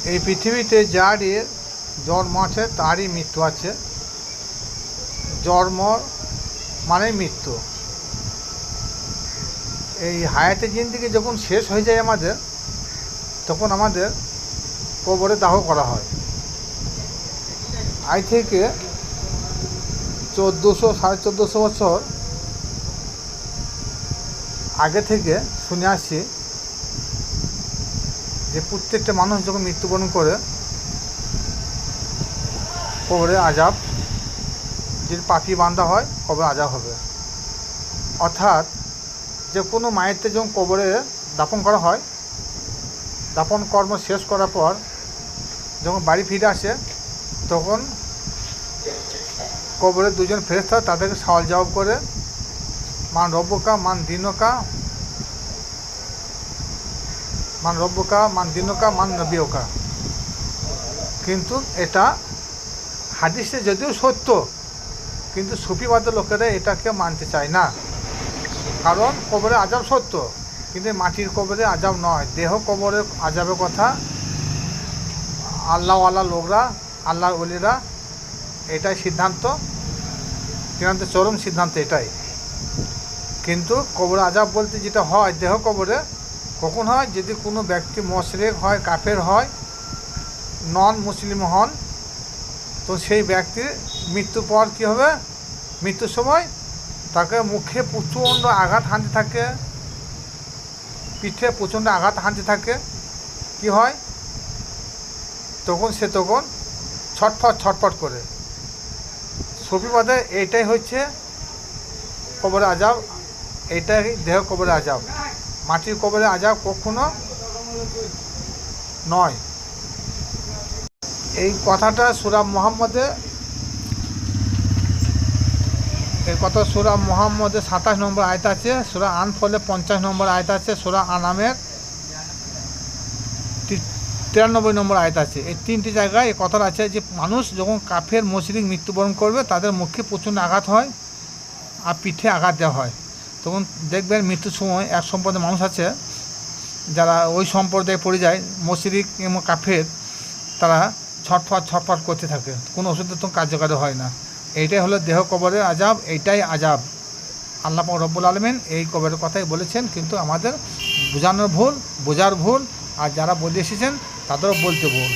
এই পৃথিবীতে যারই জন্ম আছে তারই মৃত্যু আছে। জন্ম মানে মৃত্যু। এই হায়াতে জিন্দেগি যখন শেষ হয়ে যায় আমাদের, তখন আমাদের কবরে দাহ করা হয়। আজ থেকে 1400-1450 বছর আগে থেকে শুনে আসছি যে প্রত্যেকটা মানুষ যখন মৃত্যুবরণ করে, কবরে আজাব, যদি পাপি বান্ধা হয় কবরে আজাব হবে। অর্থাৎ যে কোনো মায়েরতে যখন কবরে দাফন করা হয়, দাফন কর্ম শেষ করার পর যখন বাড়ি ফিরে আসে, তখন কবরে দুজন ফেরেশতা তাদেরকে সওয়াল জবাব করে, মান রব্বুকা মান দিনুকা, মান রব্বুকা মান দিনুকা মান নবিয়ুকা। কিন্তু এটা হাদিসে যদিও সত্য, কিন্তু সুফিবাদ লোকেরা এটাকে মানতে চায় না। কারণ কবরে আজাব সত্য, কিন্তু মাটির কবরে আজাব নয়। দেহ কবরের আজাবের কথা আল্লাহওয়ালা লোকরা, আল্লাহর ওলিরা এটাই সিদ্ধান্ত, চূড়ান্ত চরম সিদ্ধান্ত এটাই। কিন্তু কবরে আজাব বলতে যেটা হয় দেহ কবরে, কখন হয়? যদি কোনো ব্যক্তি মুশরিক হয়, কাফের হয়, নন মুসলিম হন, তো সেই ব্যক্তির মৃত্যুর পর কী হবে? মৃত্যুর সময় তাকে মুখে প্রচণ্ড আঘাত হানতে থাকে, পিঠে প্রচণ্ড আঘাত হানতে থাকে। কি হয়? তখন সে ছটফট করে। সুফিবাদে এইটাই হচ্ছে কবরে আজাব, এইটাই দেহ কবরে আজাব। মাটির কবরে আজাব কখনো নয়। এই কথাটা সূরা মুহাম্মদে, এই কথা সূরা মুহাম্মদে 27 নম্বর আয়াত আছে, সূরা আনফলে 50 নম্বর আয়াত আছে, সূরা আনামের 93 নম্বর আয়াত আছে। এই তিনটি জায়গায় এই কথাটা আছে যে মানুষ যখন কাফের মুশরিক মৃত্যুবরণ করবে, তাদের মুখে প্রচণ্ড আঘাত হয় আর পিঠে আঘাত দেওয়া হয়। তখন দেখবেন মৃত্যুর সময় এক সম্প্রদায়ের মানুষ আছে যারা ওই সম্প্রদায়ে পড়ে যায়, মুশরিক এবং কাফের, তারা ছটফট করতে থাকে, কোনো ওষুধের তো কার্যকারী হয় না। এইটাই হলো দেহ কবরের আজাব, এইটাই আজাব। আল্লাহ পাক রব্বুল আলামিন এই কবরের কথাই বলেছেন, কিন্তু আমাদের বোঝানোর ভুল, বোঝার ভুল, আর যারা বলে এসেছেন তাদেরও বলতে ভুল।